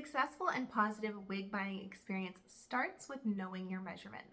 successful and positive wig buying experience starts with knowing your measurements.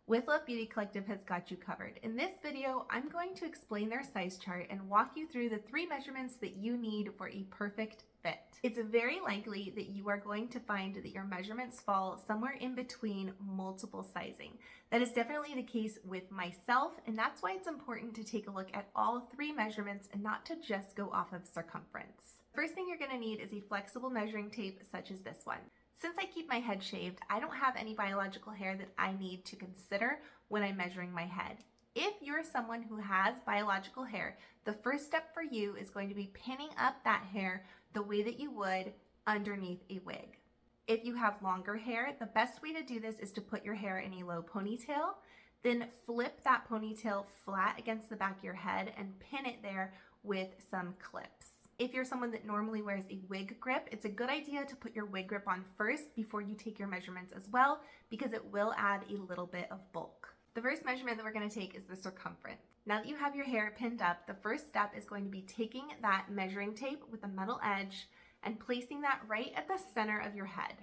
With Love Beauty Collective has got you covered. In this video, I'm going to explain their size chart and walk you through the 3 measurements that you need for a perfect fit. It's very likely that you are going to find that your measurements fall somewhere in between multiple sizing. That is definitely the case with myself, and that's why it's important to take a look at all 3 measurements and not to just go off of circumference. First thing you're going to need is a flexible measuring tape such as this one. Since I keep my head shaved, I don't have any biological hair that I need to consider when I'm measuring my head. If you're someone who has biological hair, the first step for you is going to be pinning up that hair the way that you would underneath a wig. If you have longer hair, the best way to do this is to put your hair in a low ponytail, then flip that ponytail flat against the back of your head and pin it there with some clips. If you're someone that normally wears a wig grip, it's a good idea to put your wig grip on first before you take your measurements as well, because it will add a little bit of bulk. The first measurement that we're going to take is the circumference. Now that you have your hair pinned up, the first step is going to be taking that measuring tape with a metal edge and placing that right at the center of your head.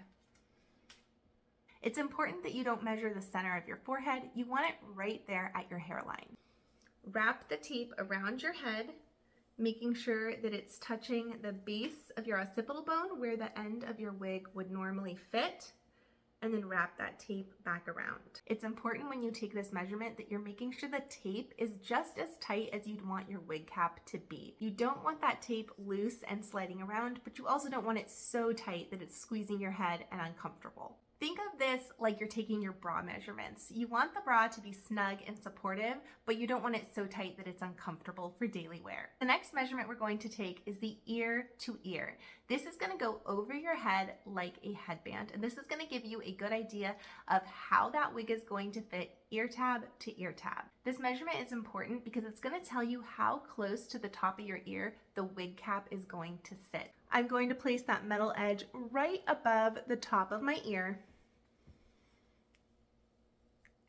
It's important that you don't measure the center of your forehead. You want it right there at your hairline. Wrap the tape around your head, making sure that it's touching the base of your occipital bone where the end of your wig would normally fit, and then wrap that tape back around. It's important when you take this measurement that you're making sure the tape is just as tight as you'd want your wig cap to be. You don't want that tape loose and sliding around, but you also don't want it so tight that it's squeezing your head and uncomfortable. Think of this like you're taking your bra measurements. You want the bra to be snug and supportive, but you don't want it so tight that it's uncomfortable for daily wear. The next measurement we're going to take is the ear to ear. This is going to go over your head like a headband, and this is going to give you a good idea of how that wig is going to fit ear tab to ear tab. This measurement is important because it's going to tell you how close to the top of your ear the wig cap is going to sit. I'm going to place that metal edge right above the top of my ear,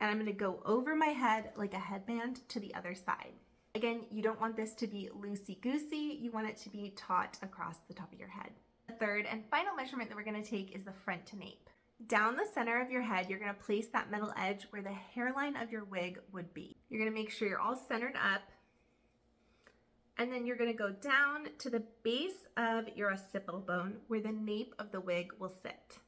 and I'm going to go over my head like a headband to the other side. Again, you don't want this to be loosey-goosey. You want it to be taut across the top of your head. The third and final measurement that we're going to take is the front to nape. Down the center of your head, you're going to place that metal edge where the hairline of your wig would be. You're going to make sure you're all centered up, and then you're going to go down to the base of your occipital bone where the nape of the wig will sit.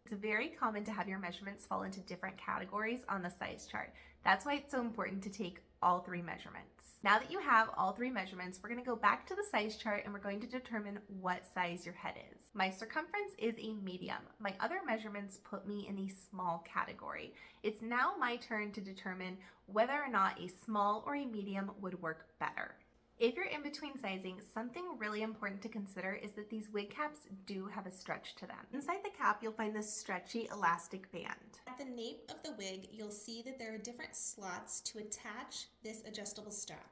It's very common to have your measurements fall into different categories on the size chart. That's why it's so important to take all 3 measurements. Now that you have all 3 measurements, we're going to go back to the size chart and we're going to determine what size your head is. My circumference is a medium. My other measurements put me in the small category. It's now my turn to determine whether or not a small or a medium would work better. If you're in between sizing, something really important to consider is that these wig caps do have a stretch to them. Inside the cap, you'll find this stretchy elastic band. At the nape of the wig, you'll see that there are different slots to attach this adjustable strap.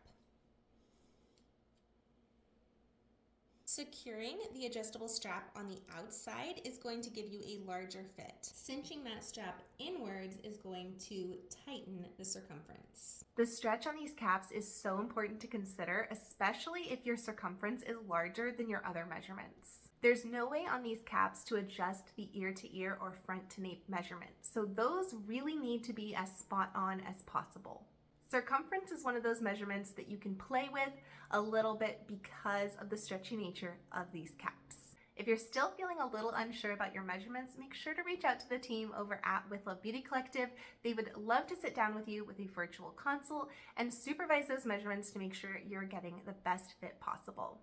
Securing the adjustable strap on the outside is going to give you a larger fit. Cinching that strap inwards is going to tighten the circumference. The stretch on these caps is so important to consider, especially if your circumference is larger than your other measurements. There's no way on these caps to adjust the ear to ear or front to nape measurements, so those really need to be as spot on as possible. Circumference is one of those measurements that you can play with a little bit because of the stretchy nature of these caps. If you're still feeling a little unsure about your measurements, make sure to reach out to the team over at With Love Beauty Collective. They would love to sit down with you with a virtual consult and supervise those measurements to make sure you're getting the best fit possible.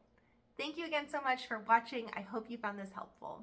Thank you again so much for watching. I hope you found this helpful.